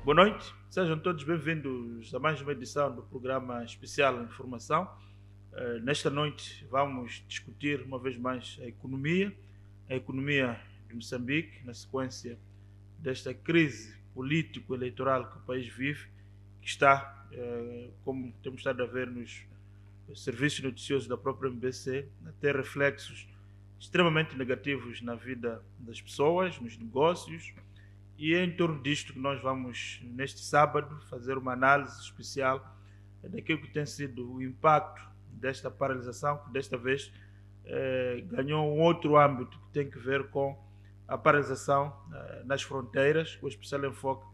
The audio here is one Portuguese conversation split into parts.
Boa noite, sejam todos bem-vindos a mais uma edição do programa especial Informação. Nesta noite vamos discutir uma vez mais a economia de Moçambique, na sequência desta crise político-eleitoral que o país vive, que está, como temos estado a ver nos serviços noticiosos da própria MBC, a ter reflexos extremamente negativos na vida das pessoas, nos negócios. E é em torno disto que nós vamos, neste sábado, fazer uma análise especial daquilo que tem sido o impacto desta paralisação, que desta vez ganhou um outro âmbito que tem que ver com a paralisação nas fronteiras, com especial enfoque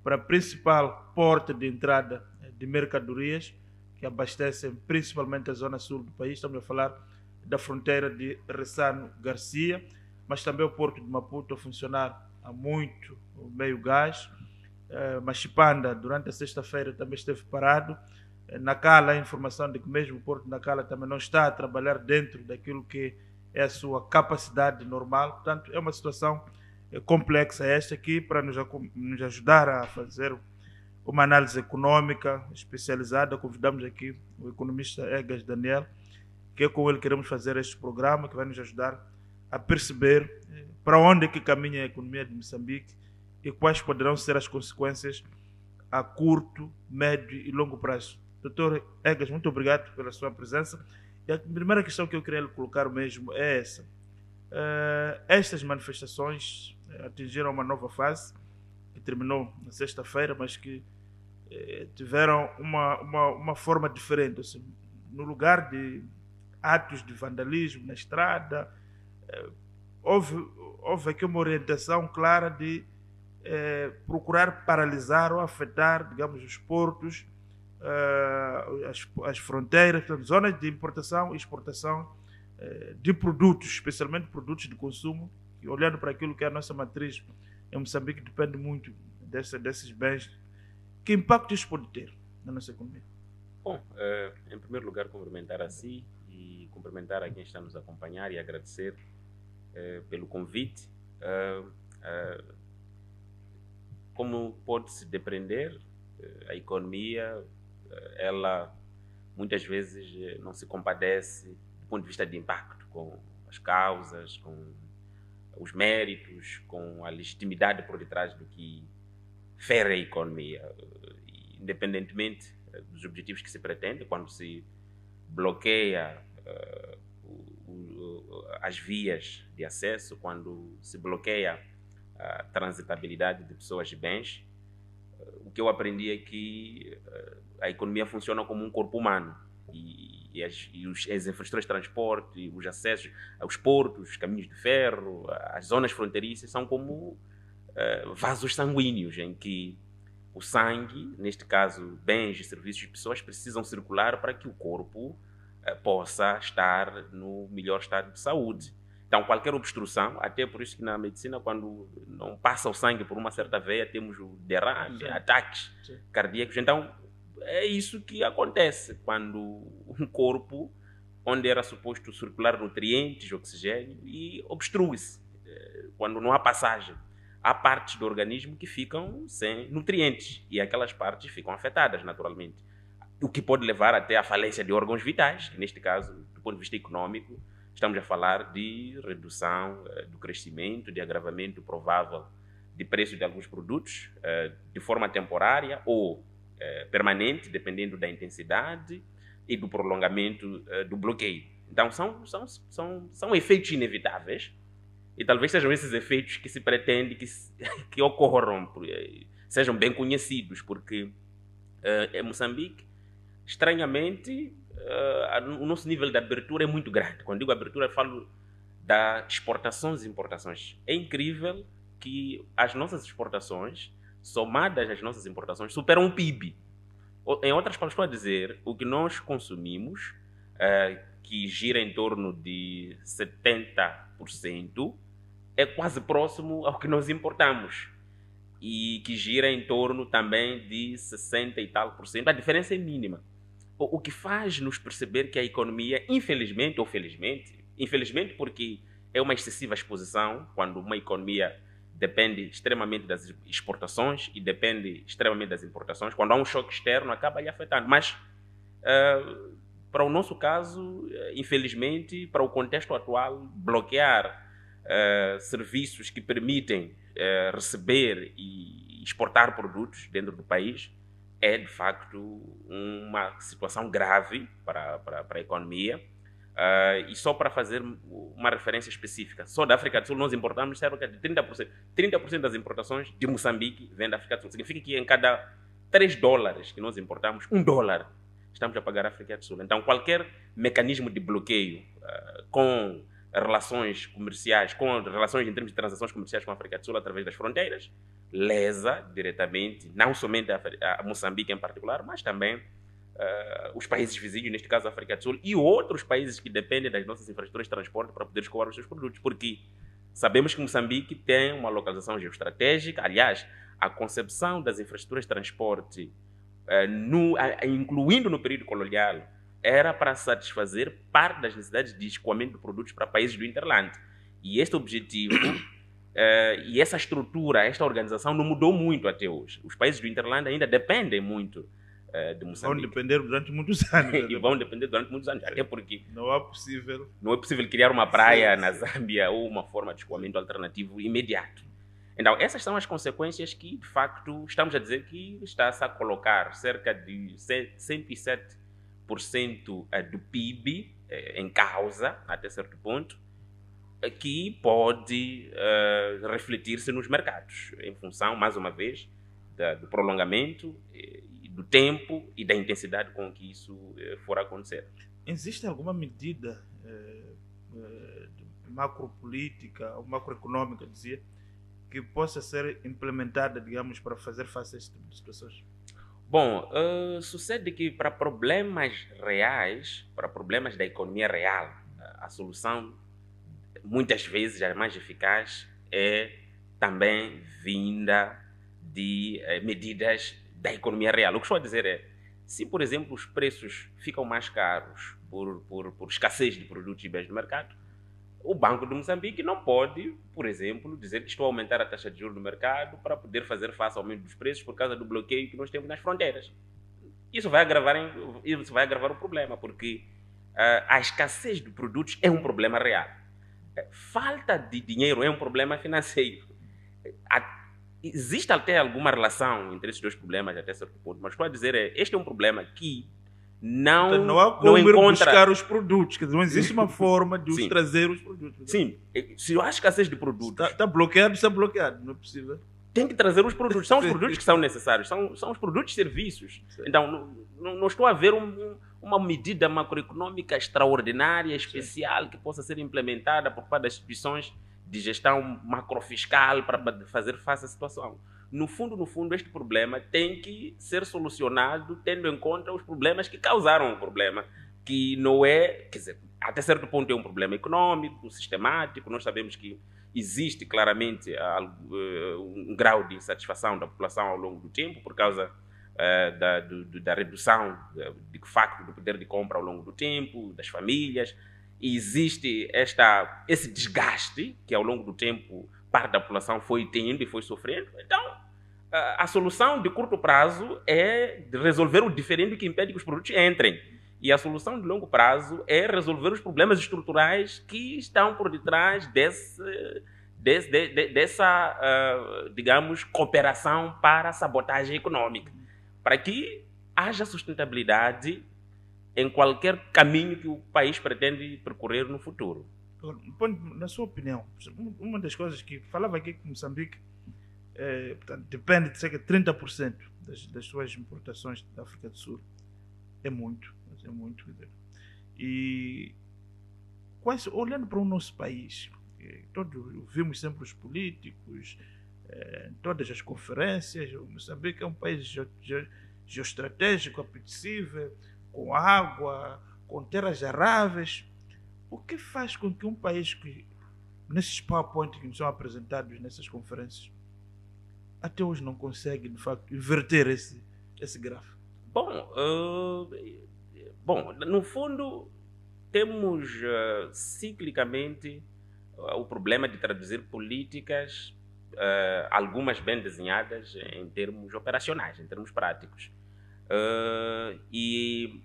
para a principal porta de entrada de mercadorias que abastecem principalmente a zona sul do país. Estamos a falar da fronteira de Ressano Garcia, mas também o porto de Maputo a funcionar há muito, meio gás. Machipanda, durante a sexta-feira, também esteve parado. Nacala, a informação de que mesmo o porto de Nacala também não está a trabalhar dentro daquilo que é a sua capacidade normal. Portanto, é uma situação complexa esta aqui, para nos ajudar a fazer uma análise econômica especializada. Convidamos aqui o economista Egas Daniel, que é com ele que queremos fazer este programa, que vai nos ajudar a perceber para onde é que caminha a economia de Moçambique e quais poderão ser as consequências a curto, médio e longo prazo. Doutor Egas, muito obrigado pela sua presença. E a primeira questão que eu queria lhe colocar mesmo é essa. Estas manifestações atingiram uma nova fase, que terminou na sexta-feira, mas que tiveram uma forma diferente. Assim, no lugar de atos de vandalismo na estrada, houve aqui uma orientação clara de procurar paralisar ou afetar, digamos, os portos, as fronteiras, portanto, zonas de importação e exportação de produtos, especialmente produtos de consumo, e olhando para aquilo que é a nossa matriz em Moçambique, depende muito desses bens. Que impacto isso pode ter na nossa economia? Bom, em primeiro lugar, cumprimentar a si e cumprimentar a quem está nos acompanhar e agradecer pelo convite. Como pode-se depreender, a economia, ela muitas vezes não se compadece do ponto de vista de impacto com as causas, com os méritos, com a legitimidade por detrás do que fere a economia. Independentemente dos objetivos que se pretende, quando se bloqueia as vias de acesso, quando se bloqueia a transitabilidade de pessoas e bens, o que eu aprendi é que a economia funciona como um corpo humano e as infraestruturas de transporte, os acessos aos portos, os caminhos de ferro, as zonas fronteiriças são como vasos sanguíneos em que o sangue, neste caso bens e serviços de pessoas, precisam circular para que o corpo possa estar no melhor estado de saúde. Então, qualquer obstrução, até por isso que na medicina, quando não passa o sangue por uma certa veia, temos o derrame, Sim. ataques cardíacos. Então, é isso que acontece quando um corpo, onde era suposto circular nutrientes, oxigênio, e obstrui-se. Quando não há passagem, há partes do organismo que ficam sem nutrientes e aquelas partes ficam afetadas naturalmente. O que pode levar até à falência de órgãos vitais, que neste caso, do ponto de vista econômico, estamos a falar de redução do crescimento, de agravamento provável de preço de alguns produtos, de forma temporária ou permanente, dependendo da intensidade e do prolongamento do bloqueio. Então, são efeitos inevitáveis e talvez sejam esses efeitos que se pretende que ocorram, sejam bem conhecidos, porque em Moçambique, estranhamente, o nosso nível de abertura é muito grande. Quando digo abertura, eu falo das exportações e importações. É incrível que as nossas exportações, somadas às nossas importações, superam o PIB. Em outras palavras, estou a dizer, o que nós consumimos, que gira em torno de 70%, é quase próximo ao que nós importamos. E que gira em torno também de 60 e tal por cento. A diferença é mínima. O que faz nos perceber que a economia, infelizmente ou felizmente, infelizmente porque é uma excessiva exposição, quando uma economia depende extremamente das exportações e depende extremamente das importações. Quando há um choque externo, acaba lhe afetando. Mas, para o nosso caso, infelizmente, para o contexto atual, bloquear serviços que permitem receber e exportar produtos dentro do país é, de facto, uma situação grave para a economia. E só para fazer uma referência específica, só da África do Sul nós importamos cerca de 30%. 30% das importações de Moçambique vem da África do Sul. Significa que em cada $3 que nós importamos, $1 estamos a pagar a África do Sul. Então, qualquer mecanismo de bloqueio com relações comerciais, com relações em termos de transações comerciais com a África do Sul através das fronteiras, lesa diretamente, não somente a Moçambique em particular, mas também os países vizinhos, neste caso a África do Sul, e outros países que dependem das nossas infraestruturas de transporte para poder escoar os seus produtos, porque sabemos que Moçambique tem uma localização geoestratégica. Aliás, a concepção das infraestruturas de transporte, incluindo no período colonial, era para satisfazer parte das necessidades de escoamento de produtos para países do Interland. E este objetivo e essa estrutura, esta organização não mudou muito até hoje. Os países do Interland ainda dependem muito de Moçambique. Vão depender durante muitos anos. E vão depender durante muitos anos, até porque não é possível criar uma praia na Zâmbia ou uma forma de escoamento alternativo imediato. Então, essas são as consequências que, de facto, estamos a dizer que está-se a colocar cerca de 107% do PIB em causa, até certo ponto, que pode refletir-se nos mercados, em função, mais uma vez, do prolongamento, do tempo e da intensidade com que isso for acontecer. Existe alguma medida macropolítica ou macroeconômica, dizia, que possa ser implementada, digamos, para fazer face a este tipo de situações? Bom, sucede que para problemas reais, para problemas da economia real, a solução, muitas vezes, a mais eficaz, é também vinda de medidas da economia real. O que estou a dizer é, se, por exemplo, os preços ficam mais caros por escassez de produtos e bens no mercado, o Banco de Moçambique não pode, por exemplo, dizer que estou a aumentar a taxa de juros no mercado para poder fazer face ao aumento dos preços por causa do bloqueio que nós temos nas fronteiras. Isso vai agravar o problema, porque a escassez de produtos é um problema real. Falta de dinheiro é um problema financeiro. Existe até alguma relação entre esses dois problemas até certo ponto, mas estou a dizer este é um problema que não há como encontra... buscar os produtos, quer dizer, não existe uma forma de os trazer os produtos. Sim, se há escassez de produtos... Está bloqueado, não é possível. Tem que trazer os produtos, são os produtos que são necessários, são os produtos e serviços. Sim. Então, não estou a ver uma medida macroeconômica extraordinária, especial, que possa ser implementada por parte das instituições de gestão macrofiscal para fazer face à situação. No fundo, este problema tem que ser solucionado tendo em conta os problemas que causaram o problema, que não é, quer dizer, até certo ponto é um problema econômico, sistemático. Nós sabemos que existe claramente um grau de insatisfação da população ao longo do tempo por causa da redução de facto do poder de compra ao longo do tempo, das famílias. E existe esse desgaste que ao longo do tempo parte da população foi tendo e foi sofrendo. Então, a solução de curto prazo é de resolver o diferente que impede que os produtos entrem. E a solução de longo prazo é resolver os problemas estruturais que estão por detrás dessa, digamos, cooperação para a sabotagem econômica. Para que haja sustentabilidade em qualquer caminho que o país pretende percorrer no futuro. Na sua opinião, uma das coisas que falava aqui que Moçambique portanto, depende de cerca de 30% das suas importações da África do Sul. É muito. E olhando para o nosso país, vimos sempre os políticos, todas as conferências, o Moçambique é um país geoestratégico, apetecível, com água, com terras aráveis. O que faz com que um país que, nesses PowerPoint que nos são apresentados nessas conferências, até hoje não consegue, de facto, inverter esse gráfico? Bom, no fundo, temos ciclicamente o problema de traduzir políticas algumas bem desenhadas em termos operacionais, em termos práticos. E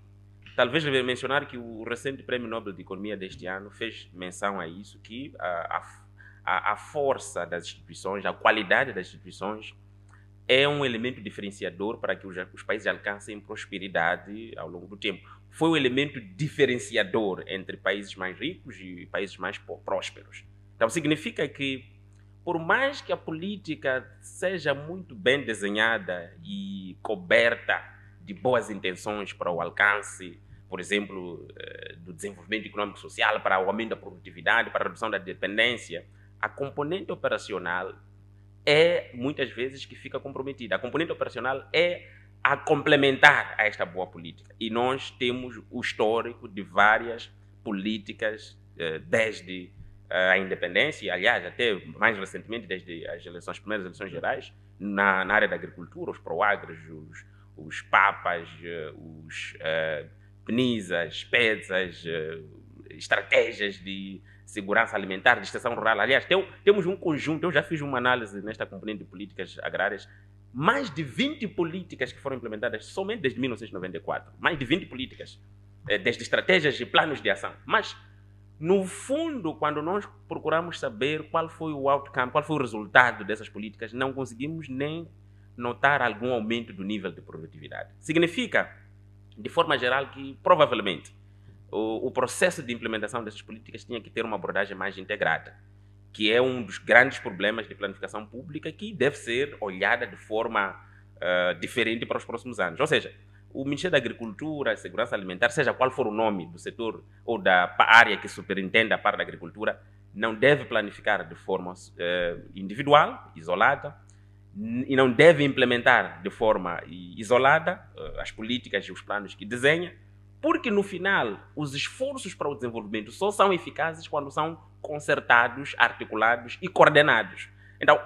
talvez deve mencionar que o recente Prêmio Nobel de Economia deste ano fez menção a isso, que a força das instituições, a qualidade das instituições é um elemento diferenciador para que os países alcancem prosperidade ao longo do tempo. Foi um elemento diferenciador entre países mais ricos e países mais prósperos. Então significa que, por mais que a política seja muito bem desenhada e coberta de boas intenções para o alcance, por exemplo, do desenvolvimento econômico e social, para o aumento da produtividade, para a redução da dependência, a componente operacional é, muitas vezes, que fica comprometida. A componente operacional é a complementar a esta boa política. E nós temos o histórico de várias políticas desde a independência, aliás, até mais recentemente, desde as primeiras eleições gerais, na área da agricultura, os proagros, os papas, os PNISAs, PEDSAs, estratégias de segurança alimentar, de extensão rural. Aliás, temos um conjunto, eu já fiz uma análise nesta componente de políticas agrárias, mais de 20 políticas que foram implementadas somente desde 1994. Mais de 20 políticas, desde estratégias e planos de ação. Mas, no fundo, quando nós procuramos saber qual foi o outcome, qual foi o resultado dessas políticas, não conseguimos nem notar algum aumento do nível de produtividade. Significa, de forma geral, que provavelmente o processo de implementação dessas políticas tinha que ter uma abordagem mais integrada, que é um dos grandes problemas de planificação pública que deve ser olhada de forma diferente para os próximos anos. Ou seja, o Ministério da Agricultura e Segurança Alimentar, seja qual for o nome do setor ou da área que superintende a parte da agricultura, não deve planificar de forma individual, isolada, e não deve implementar de forma isolada as políticas e os planos que desenha, porque no final os esforços para o desenvolvimento só são eficazes quando são concertados, articulados e coordenados. Então,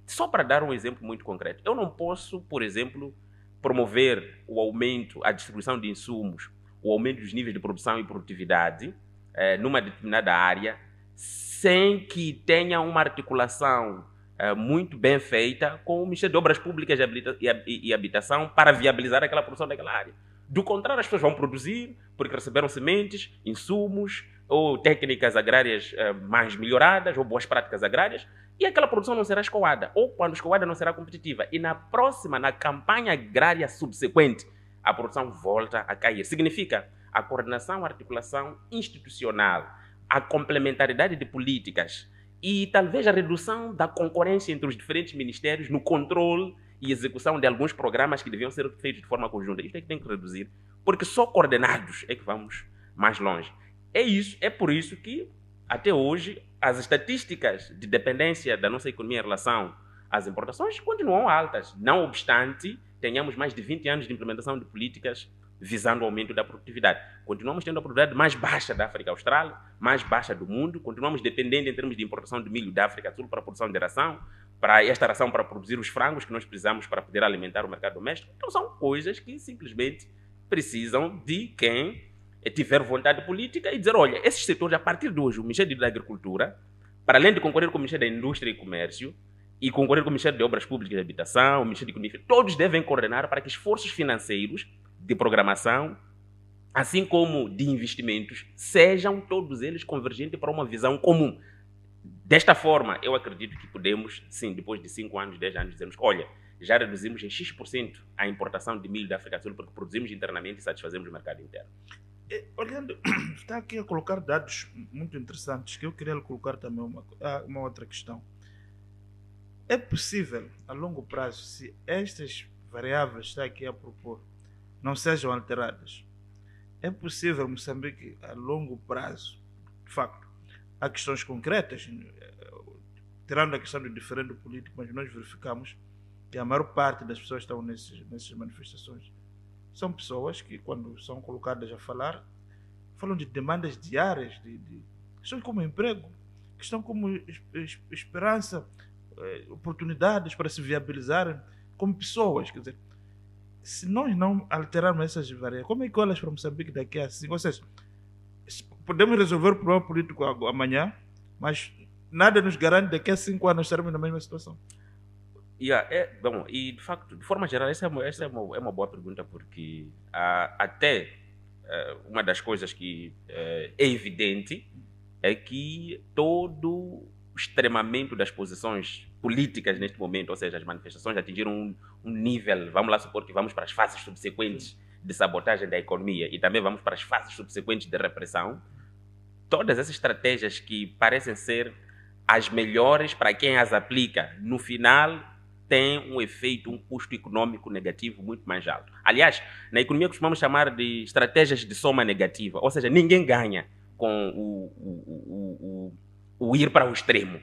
só para dar um exemplo muito concreto, eu não posso, por exemplo, promover o aumento, a distribuição de insumos, o aumento dos níveis de produção e produtividade numa determinada área, sem que tenha uma articulação muito bem feita com o Ministério de Obras Públicas e Habitação para viabilizar aquela produção daquela área. Do contrário, as pessoas vão produzir porque receberam sementes, insumos ou técnicas agrárias mais melhoradas ou boas práticas agrárias, e aquela produção não será escoada, ou quando escoada não será competitiva. E na campanha agrária subsequente, a produção volta a cair. Significa a coordenação, a articulação institucional, a complementaridade de políticas e talvez a redução da concorrência entre os diferentes ministérios no controle e execução de alguns programas que deviam ser feitos de forma conjunta. Isto é que tem que reduzir, porque só coordenados é que vamos mais longe. É por isso que, até hoje, as estatísticas de dependência da nossa economia em relação às importações continuam altas, não obstante tenhamos mais de 20 anos de implementação de políticas visando o aumento da produtividade. Continuamos tendo a produtividade mais baixa da África Austral, mais baixa do mundo, continuamos dependendo em termos de importação de milho da África Sul para a produção de ração, para esta ração para produzir os frangos que nós precisamos para poder alimentar o mercado doméstico. Então são coisas que simplesmente precisam de quem tiver vontade política e dizer, olha, esses setores, a partir de hoje, o Ministério da Agricultura, para além de concorrer com o Ministério da Indústria e Comércio e concorrer com o Ministério de Obras Públicas e Habitação, o Ministério de Economia, todos devem coordenar para que esforços financeiros de programação, assim como de investimentos, sejam todos eles convergentes para uma visão comum. Desta forma, eu acredito que podemos, sim, depois de 5 anos, 10 anos, dizermos, olha, já reduzimos em X% a importação de milho da África do Sul porque produzimos internamente e satisfazemos o mercado interno. Olhando, está aqui a colocar dados muito interessantes que eu queria colocar também uma outra questão. É possível, a longo prazo, se estas variáveis que está aqui a propor não sejam alteradas, é possível Moçambique, a longo prazo, de facto, há questões concretas, tirando a questão do diferendo político, mas nós verificamos que a maior parte das pessoas que estão nessas manifestações são pessoas que, quando são colocadas a falar, falam de demandas diárias, de questões como emprego, questão como esperança, oportunidades para se viabilizarem como pessoas. Quer dizer, se nós não alterarmos essas variáveis, como é que olhas para Moçambique daqui a 5? Ou seja, podemos resolver o problema político amanhã, mas nada nos garante daqui a 5 anos estarmos na mesma situação. Bom, e de facto, de forma geral, essa é uma boa pergunta, porque até uma das coisas que é evidente é que todo o extremamento das posições políticas neste momento, ou seja, as manifestações atingiram um nível, vamos lá supor que vamos para as fases subsequentes de sabotagem da economia e também vamos para as fases subsequentes de repressão. Todas essas estratégias que parecem ser as melhores para quem as aplica, no final tem um efeito, um custo econômico negativo muito mais alto. Aliás, na economia costumamos chamar de estratégias de soma negativa, ou seja, ninguém ganha com o ir para o extremo.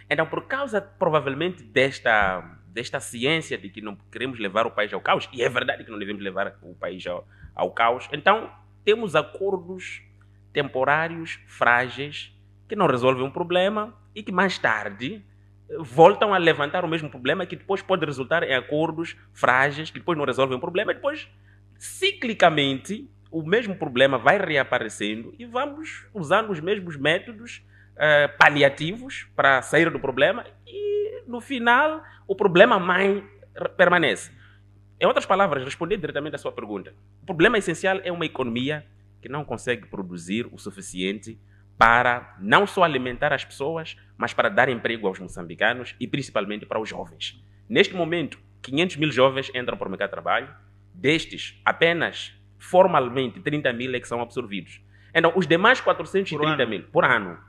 Então, por causa provavelmente desta ciência de que não queremos levar o país ao caos, e é verdade que não devemos levar o país ao caos, então temos acordos temporários, frágeis, que não resolvem um problema e que mais tarde voltam a levantar o mesmo problema, que depois pode resultar em acordos frágeis, que depois não resolvem o problema, e depois, ciclicamente, o mesmo problema vai reaparecendo e vamos usando os mesmos métodos paliativos para sair do problema e, no final, o problema mãe permanece. Em outras palavras, responder diretamente à sua pergunta, o problema essencial é uma economia que não consegue produzir o suficiente para não só alimentar as pessoas, mas para dar emprego aos moçambicanos e principalmente para os jovens. Neste momento, 500 mil jovens entram para o mercado de trabalho. Destes, apenas formalmente 30 mil é que são absorvidos. Então, os demais 430 mil por ano.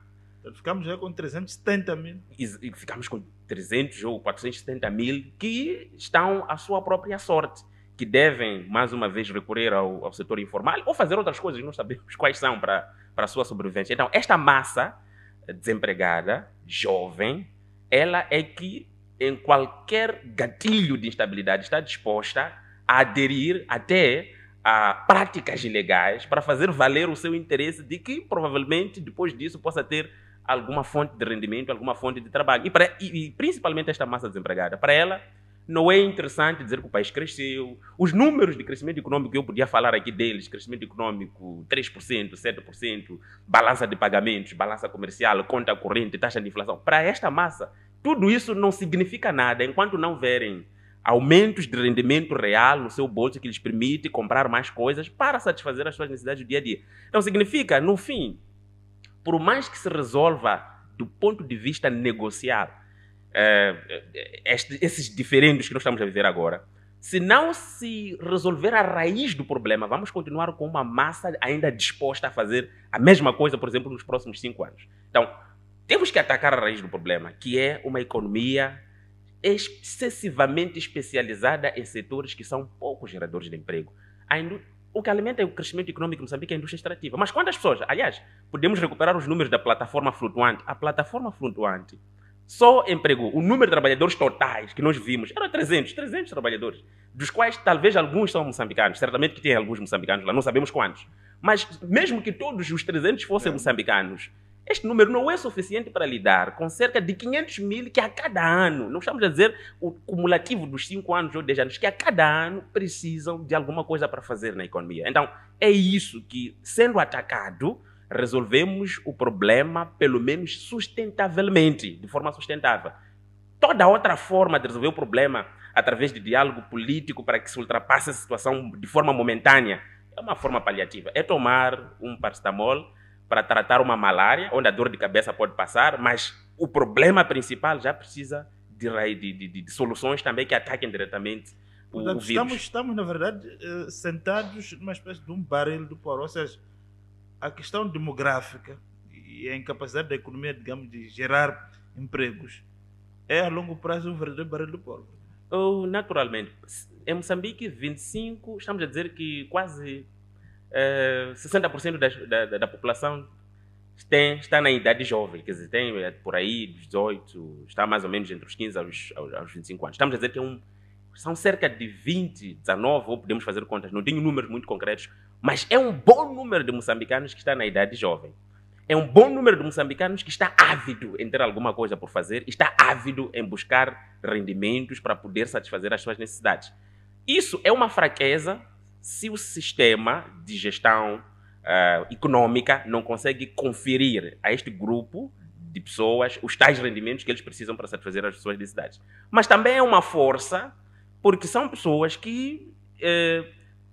Então, ficamos já com 370 mil. E ficamos com 300 ou 470 mil que estão à sua própria sorte, que devem, mais uma vez, recorrer ao setor informal ou fazer outras coisas, não sabemos quais são para a sua sobrevivência. Então, esta massa desempregada, jovem, ela é que, em qualquer gatilho de instabilidade, está disposta a aderir até a práticas ilegais para fazer valer o seu interesse de que, provavelmente, depois disso, possa ter alguma fonte de rendimento, alguma fonte de trabalho. E principalmente esta massa desempregada, para ela, não é interessante dizer que o país cresceu. Os números de crescimento econômico, eu podia falar aqui deles, crescimento econômico 3%, 7%, balança de pagamentos, balança comercial, conta corrente, taxa de inflação. Para esta massa, tudo isso não significa nada enquanto não verem aumentos de rendimento real no seu bolso que lhes permite comprar mais coisas para satisfazer as suas necessidades do dia a dia. Então significa, no fim, por mais que se resolva do ponto de vista negocial, esses diferendos que nós estamos a viver agora, se não se resolver a raiz do problema, vamos continuar com uma massa ainda disposta a fazer a mesma coisa, por exemplo, nos próximos 5 anos. Então, temos que atacar a raiz do problema, que é uma economia excessivamente especializada em setores que são poucos geradores de emprego. O que alimenta o crescimento econômico em Moçambique é a indústria extrativa. Mas quantas pessoas? Aliás, podemos recuperar os números da plataforma flutuante. A plataforma flutuante só empregou o número de trabalhadores totais que nós vimos, eram 300 trabalhadores, dos quais talvez alguns são moçambicanos, certamente que tem alguns moçambicanos lá, não sabemos quantos. Mas mesmo que todos os 300 fossem moçambicanos, este número não é suficiente para lidar com cerca de 500 mil que a cada ano, não estamos a dizer o cumulativo dos 5 anos ou 10 anos, que a cada ano precisam de alguma coisa para fazer na economia. Então, é isso que, sendo atacado, resolvemos o problema, pelo menos sustentavelmente, de forma sustentável. Toda outra forma de resolver o problema, através de diálogo político para que se ultrapasse a situação de forma momentânea, é uma forma paliativa. É tomar um paracetamol para tratar uma malária, onde a dor de cabeça pode passar, mas o problema principal já precisa de soluções também que ataquem diretamente o vírus. Estamos, na verdade, sentados numa espécie de um barril do poro, ou seja, a questão demográfica e a incapacidade da economia, digamos, de gerar empregos é a longo prazo um verdadeiro barril do poro. Naturalmente. Em Moçambique, 25, estamos a dizer que quase 60% da população está na idade jovem, quer dizer, tem por aí 18, está mais ou menos entre os 15 aos 25 anos. Estamos a dizer que são cerca de 20, 19, ou podemos fazer contas, não tenho números muito concretos, mas é um bom número de moçambicanos que está na idade jovem. É um bom número de moçambicanos que está ávido em ter alguma coisa por fazer, está ávido em buscar rendimentos para poder satisfazer as suas necessidades. Isso é uma fraqueza se o sistema de gestão econômica não consegue conferir a este grupo de pessoas, os tais rendimentos que eles precisam para satisfazer as suas necessidades. Mas também é uma força, porque são pessoas que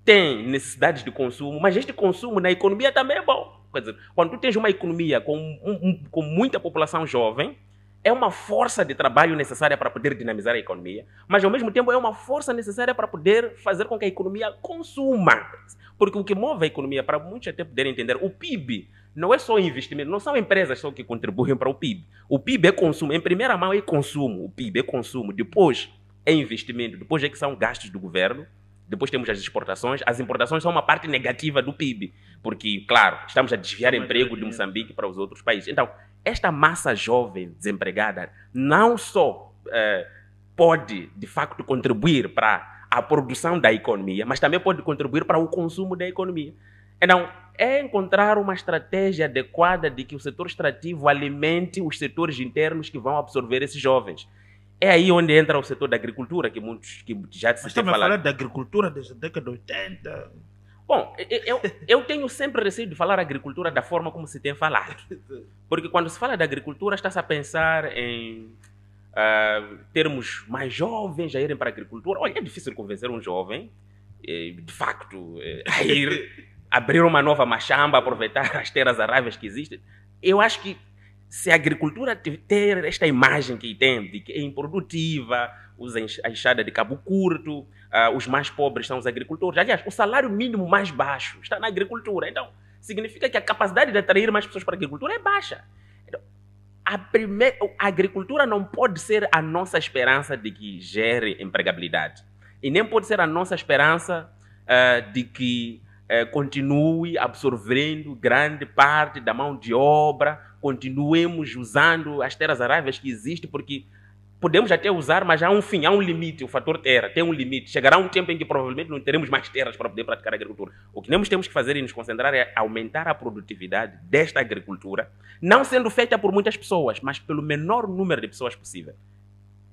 têm necessidades de consumo, mas este consumo na economia também é bom. Quer dizer, quando tu tens uma economia com muita população jovem, é uma força de trabalho necessária para poder dinamizar a economia, mas ao mesmo tempo é uma força necessária para poder fazer com que a economia consuma. Porque o que move a economia, para muitos até poderem entender, o PIB não é só investimento, não são empresas só que contribuem para o PIB. O PIB é consumo, em primeira mão é consumo, o PIB é consumo, depois é investimento, depois é que são gastos do governo, depois temos as exportações. As importações são uma parte negativa do PIB, porque, claro, estamos a desviar emprego de Moçambique para os outros países. Então, esta massa jovem desempregada não só pode, de facto, contribuir para a produção da economia, mas também pode contribuir para o consumo da economia. Então, é encontrar uma estratégia adequada de que o setor extrativo alimente os setores internos que vão absorver esses jovens. É aí onde entra o setor da agricultura, que muitos que já se tem falado. Mas estamos a falar da agricultura desde a década de 80. Bom, eu tenho sempre receio de falar agricultura da forma como se tem falado. Porque quando se fala da agricultura, está-se a pensar em termos mais jovens a irem para a agricultura. Olha, é difícil convencer um jovem, de facto, a ir abrir uma nova machamba, aproveitar as terras aráveis que existem. Eu acho que se a agricultura ter esta imagem que tem, de que é improdutiva, usa a enxada de cabo curto, os mais pobres são os agricultores. Aliás, o salário mínimo mais baixo está na agricultura. Então, significa que a capacidade de atrair mais pessoas para a agricultura é baixa. Então, a agricultura não pode ser a nossa esperança de que gere empregabilidade. E nem pode ser a nossa esperança de que continue absorvendo grande parte da mão de obra, continuemos usando as terras aráveis que existem, porque podemos até usar, mas há um fim, há um limite. O fator terra tem um limite. Chegará um tempo em que provavelmente não teremos mais terras para poder praticar a agricultura. O que nós temos que fazer e nos concentrar é aumentar a produtividade desta agricultura, não sendo feita por muitas pessoas, mas pelo menor número de pessoas possível.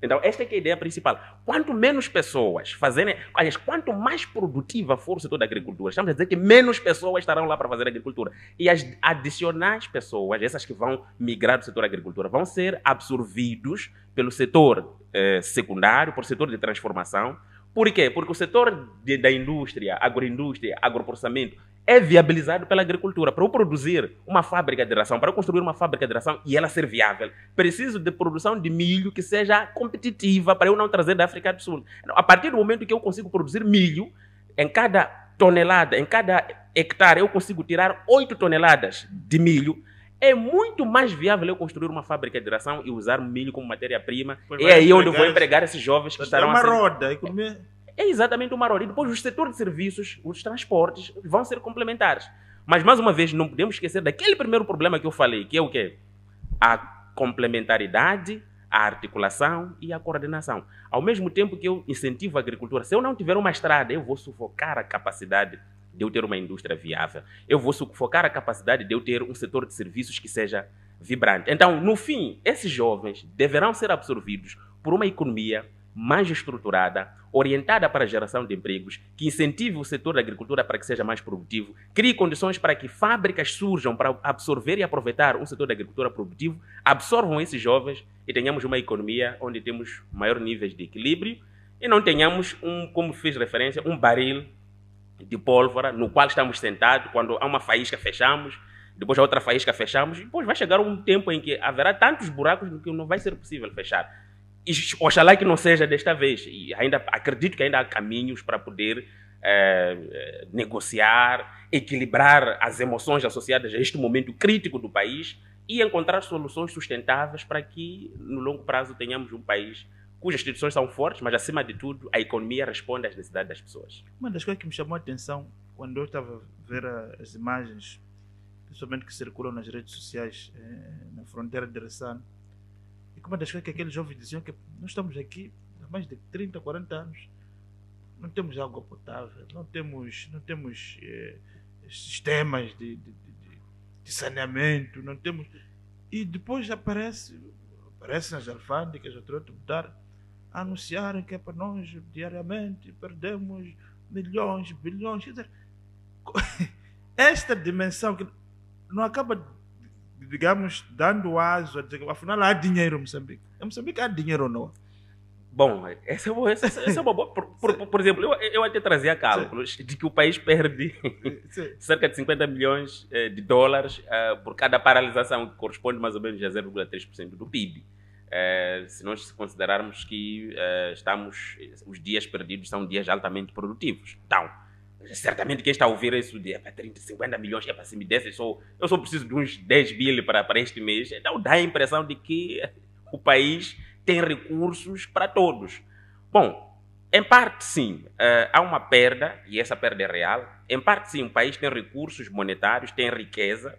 Então, esta é que é a ideia principal. Quanto menos pessoas fazerem... Aliás, quanto mais produtiva for o setor da agricultura, estamos a dizer que menos pessoas estarão lá para fazer agricultura. E as adicionais pessoas, essas que vão migrar do setor da agricultura, vão ser absorvidos pelo setor secundário, por setor de transformação. Por quê? Porque o setor da indústria, agroindústria, agroprocessamento, é viabilizado pela agricultura. Para eu produzir uma fábrica de ração, para eu construir uma fábrica de ração e ela ser viável, preciso de produção de milho que seja competitiva para eu não trazer da África do Sul. A partir do momento que eu consigo produzir milho, em cada tonelada, em cada hectare, eu consigo tirar 8 toneladas de milho, é muito mais viável eu construir uma fábrica de ração e usar milho como matéria-prima. É aí onde eu vou empregar esses jovens que estarão... É uma roda, a economia... É exatamente uma roda. E depois os setores de serviços, os transportes, vão ser complementares. Mas, mais uma vez, não podemos esquecer daquele primeiro problema que eu falei, que é o quê? A complementaridade, a articulação e a coordenação. Ao mesmo tempo que eu incentivo a agricultura, se eu não tiver uma estrada, eu vou sufocar a capacidade de eu ter uma indústria viável. Eu vou sufocar a capacidade de eu ter um setor de serviços que seja vibrante. Então, no fim, esses jovens deverão ser absorvidos por uma economia mais estruturada, orientada para a geração de empregos, que incentive o setor da agricultura para que seja mais produtivo, crie condições para que fábricas surjam para absorver e aproveitar um setor da agricultura produtivo, absorvam esses jovens e tenhamos uma economia onde temos maior níveis de equilíbrio e não tenhamos, como fiz referência, um barril de pólvora no qual estamos sentados, quando há uma faísca fechamos, depois a outra faísca fechamos, e depois vai chegar um tempo em que haverá tantos buracos que não vai ser possível fechar. E oxalá que não seja desta vez. E ainda acredito que ainda há caminhos para poder negociar, equilibrar as emoções associadas a este momento crítico do país e encontrar soluções sustentáveis para que, no longo prazo, tenhamos um país cujas instituições são fortes, mas, acima de tudo, a economia responde às necessidades das pessoas. Uma das coisas que me chamou a atenção quando eu estava a ver as imagens, principalmente que circulam nas redes sociais, na fronteira de Ressano, e uma das coisas que aqueles jovens diziam que nós estamos aqui há mais de 30, 40 anos, não temos água potável, não temos sistemas de saneamento, não temos... E depois aparece nas alfândegas, a anunciarem que é para nós diariamente perdemos milhões, bilhões. Quer dizer, esta dimensão que não acaba digamos, dando aso a dizer que afinal há dinheiro em Moçambique. Em Moçambique há dinheiro ou não? Bom, essa é uma boa. Por exemplo, eu até trazia cálculos de que o país perde cerca de 50 milhões de dólares por cada paralisação, que corresponde mais ou menos a 0,3% do PIB. Se nós considerarmos que os dias perdidos são dias altamente produtivos. Então, certamente quem está a ouvir isso de 30, 50 milhões, se me desse, eu só preciso de uns 10 mil para este mês. Então dá a impressão de que o país tem recursos para todos. Bom, em parte sim, há uma perda, e essa perda é real. Em parte sim, o país tem recursos monetários, tem riqueza.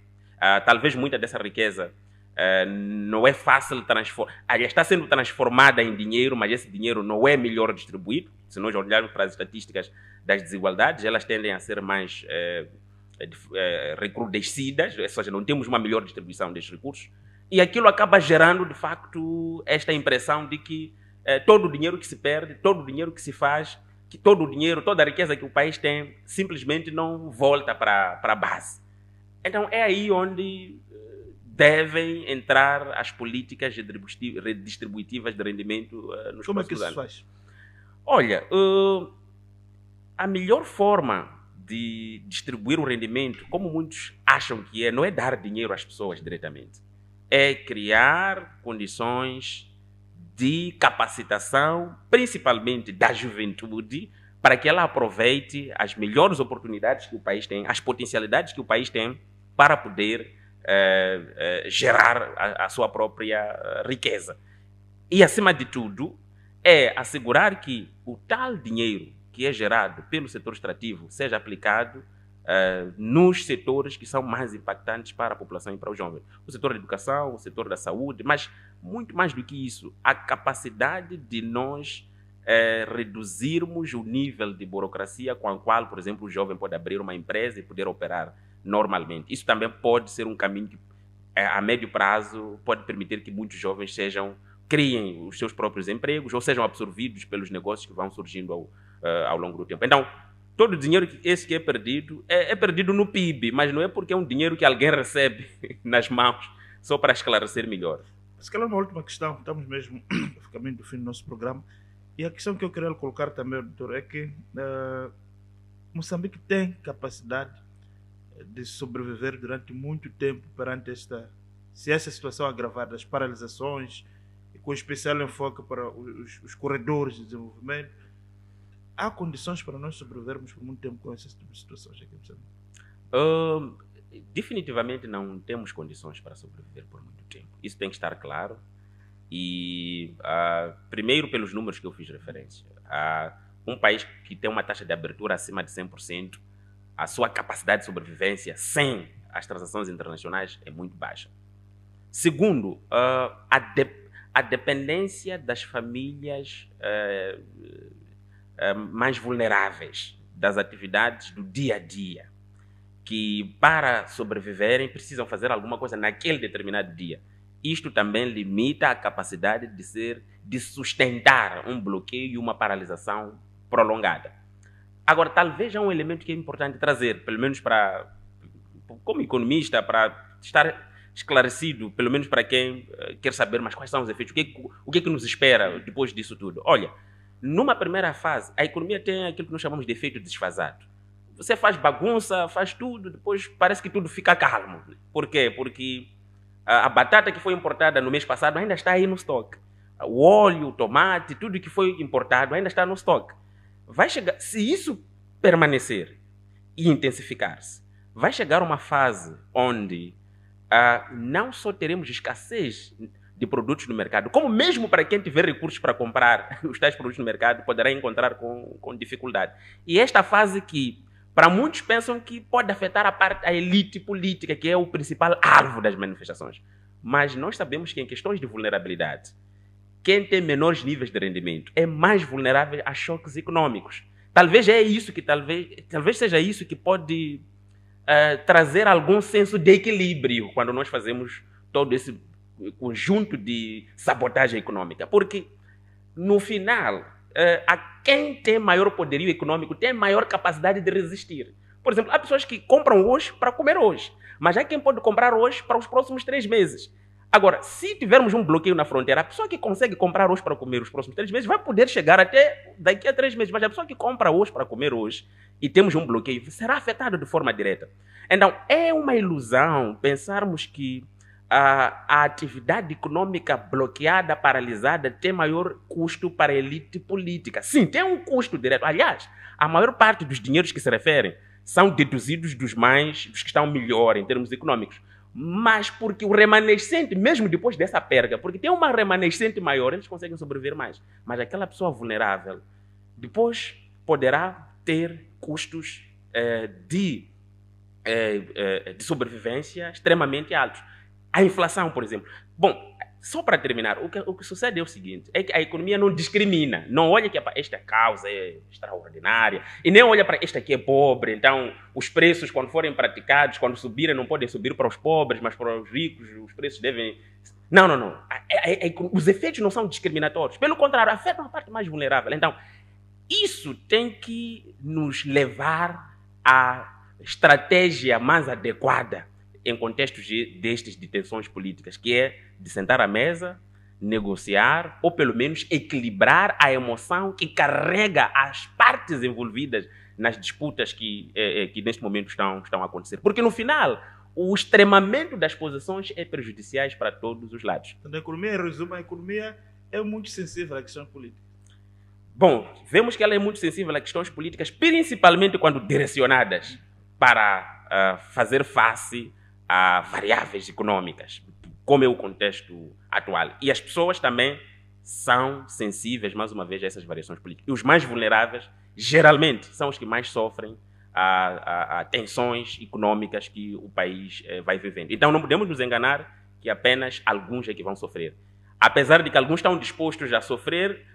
Talvez muita dessa riqueza não é fácil transformar. Está sendo transformada em dinheiro, mas esse dinheiro não é melhor distribuído. Se nós olharmos para as estatísticas das desigualdades, elas tendem a ser mais recrudescidas, ou seja, não temos uma melhor distribuição destes recursos. E aquilo acaba gerando, de facto, esta impressão de que todo o dinheiro que se perde, todo o dinheiro que se faz, que todo o dinheiro, toda a riqueza que o país tem, simplesmente não volta para a base. Então, é aí onde devem entrar as políticas redistributivas de rendimento nos Como é que próximos isso anos. faz? Olha, a melhor forma de distribuir o rendimento, como muitos acham que não é dar dinheiro às pessoas diretamente. É criar condições de capacitação, principalmente da juventude, para que ela aproveite as melhores oportunidades que o país tem, as potencialidades que o país tem para poder gerar a sua própria riqueza. E, acima de tudo, é assegurar que o tal dinheiro que é gerado pelo setor extrativo seja aplicado nos setores que são mais impactantes para a população e para os jovens. O setor da educação, o setor da saúde, mas muito mais do que isso, a capacidade de nós reduzirmos o nível de burocracia com a qual, por exemplo, o jovem pode abrir uma empresa e poder operar normalmente. Isso também pode ser um caminho que, a médio prazo, pode permitir que muitos jovens criem os seus próprios empregos ou sejam absorvidos pelos negócios que vão surgindo ao longo do tempo. Então, todo o dinheiro que é perdido é perdido no PIB, mas não é porque é um dinheiro que alguém recebe nas mãos, só para esclarecer melhor. Se calhar uma última questão, estamos mesmo no caminho do fim do nosso programa, e a questão que eu queria colocar também, doutor, é que Moçambique tem capacidade de sobreviver durante muito tempo perante se essa situação agravar das paralisações, e com especial enfoque para os corredores de desenvolvimento. Há condições para nós sobrevivermos por muito tempo com essas situações aqui em Moçambique? Definitivamente não temos condições para sobreviver por muito tempo. Isso tem que estar claro. E, primeiro, pelos números que eu fiz referência. Um país que tem uma taxa de abertura acima de 100%, a sua capacidade de sobrevivência sem as transações internacionais é muito baixa. Segundo, a dependência das famílias mais vulneráveis das atividades do dia a dia, que para sobreviverem precisam fazer alguma coisa naquele determinado dia. Isto também limita a capacidade de sustentar um bloqueio e uma paralisação prolongada. Agora, talvez há um elemento que é importante trazer, pelo menos como economista, para estar esclarecido, pelo menos para quem quer saber, mas quais são os efeitos, o que nos espera depois disso tudo. Olha, numa primeira fase, a economia tem aquilo que nós chamamos de efeito desfasado. Você faz bagunça, faz tudo, depois parece que tudo fica calmo. Por quê? Porque a batata que foi importada no mês passado ainda está aí no estoque. O óleo, o tomate, tudo que foi importado ainda está no estoque. Se isso permanecer e intensificar-se, vai chegar uma fase onde não só teremos escassez de produtos no mercado, como mesmo para quem tiver recursos para comprar os tais produtos no mercado, poderá encontrar com dificuldade. E esta fase que, para muitos, pensam que pode afetar a elite política, que é o principal alvo das manifestações. Mas nós sabemos que em questões de vulnerabilidade, quem tem menores níveis de rendimento é mais vulnerável a choques econômicos. Talvez seja isso que pode trazer algum senso de equilíbrio quando nós fazemos todo esse conjunto de sabotagem econômica. Porque, no final, a quem tem maior poderio econômico tem maior capacidade de resistir. Por exemplo, há pessoas que compram hoje para comer hoje, mas há quem pode comprar hoje para os próximos 3 meses. Agora, se tivermos um bloqueio na fronteira, a pessoa que consegue comprar hoje para comer os próximos 3 meses vai poder chegar até daqui a 3 meses. Mas a pessoa que compra hoje para comer hoje e temos um bloqueio será afetada de forma direta. Então, é uma ilusão pensarmos que a atividade econômica bloqueada, paralisada, tem maior custo para a elite política. Sim, tem um custo direto. Aliás, a maior parte dos dinheiros que se referem são deduzidos dos que estão melhor em termos econômicos. Mas porque o remanescente, mesmo depois dessa perda, porque tem uma remanescente maior, eles conseguem sobreviver mais. Mas aquela pessoa vulnerável, depois poderá ter custos de sobrevivência extremamente altos. A inflação, por exemplo. Bom, só para terminar, o que sucede é o seguinte, é que a economia não discrimina, não olha que esta causa é extraordinária, e nem olha para esta aqui é pobre, então os preços quando forem praticados, quando subirem, não podem subir para os pobres, mas para os ricos os preços devem... Não. Os efeitos não são discriminatórios, pelo contrário, afetam a parte mais vulnerável. Então, isso tem que nos levar à estratégia mais adequada em contextos destes de tensões políticas, que é de sentar à mesa, negociar ou pelo menos equilibrar a emoção que carrega as partes envolvidas nas disputas que neste momento estão a acontecer. Porque no final, o extremamento das posições é prejudicial para todos os lados. Então, a economia, em resumo, a economia é muito sensível à questão política. Bom, vemos que ela é muito sensível a questões políticas, principalmente quando direcionadas para fazer face a variáveis econômicas, como é o contexto atual. E as pessoas também são sensíveis, mais uma vez, a essas variações políticas. E os mais vulneráveis, geralmente, são os que mais sofrem a tensões econômicas que o país vai vivendo. Então, não podemos nos enganar que apenas alguns é que vão sofrer. Apesar de que alguns estão dispostos a sofrer,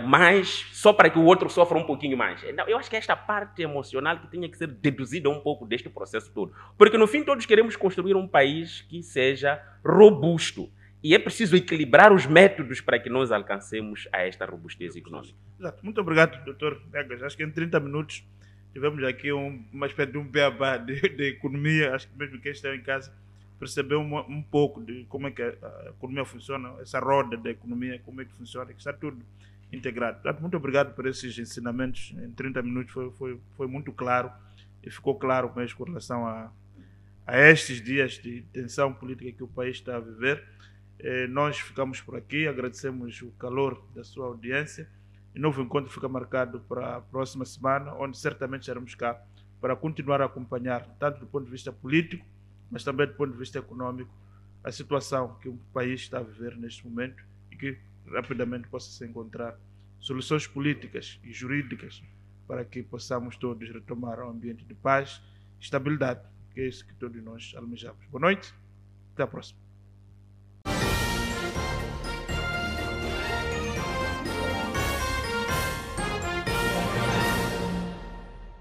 mas só para que o outro sofra um pouquinho mais. Então, eu acho que esta parte emocional que tinha que ser deduzida um pouco deste processo todo. Porque, no fim, todos queremos construir um país que seja robusto. E é preciso equilibrar os métodos para que nós alcancemos a esta robustez econômica. Exato. Muito obrigado, Dr. Negas. Acho que em 30 minutos tivemos aqui uma espécie de um beabá de economia. Acho que mesmo quem está em casa percebeu um pouco de como é que a economia funciona, essa roda da economia, como é que funciona, que está tudo integrado. Muito obrigado por esses ensinamentos. Em 30 minutos foi muito claro e ficou claro mesmo com relação a estes dias de tensão política que o país está a viver. Nós ficamos por aqui, agradecemos o calor da sua audiência e novo encontro fica marcado para a próxima semana, onde certamente estaremos cá para continuar a acompanhar, tanto do ponto de vista político, mas também do ponto de vista econômico, a situação que o país está a viver neste momento e que rapidamente possa se encontrar soluções políticas e jurídicas para que possamos todos retomar um ambiente de paz e estabilidade, que é isso que todos nós almejamos. Boa noite, até a próxima.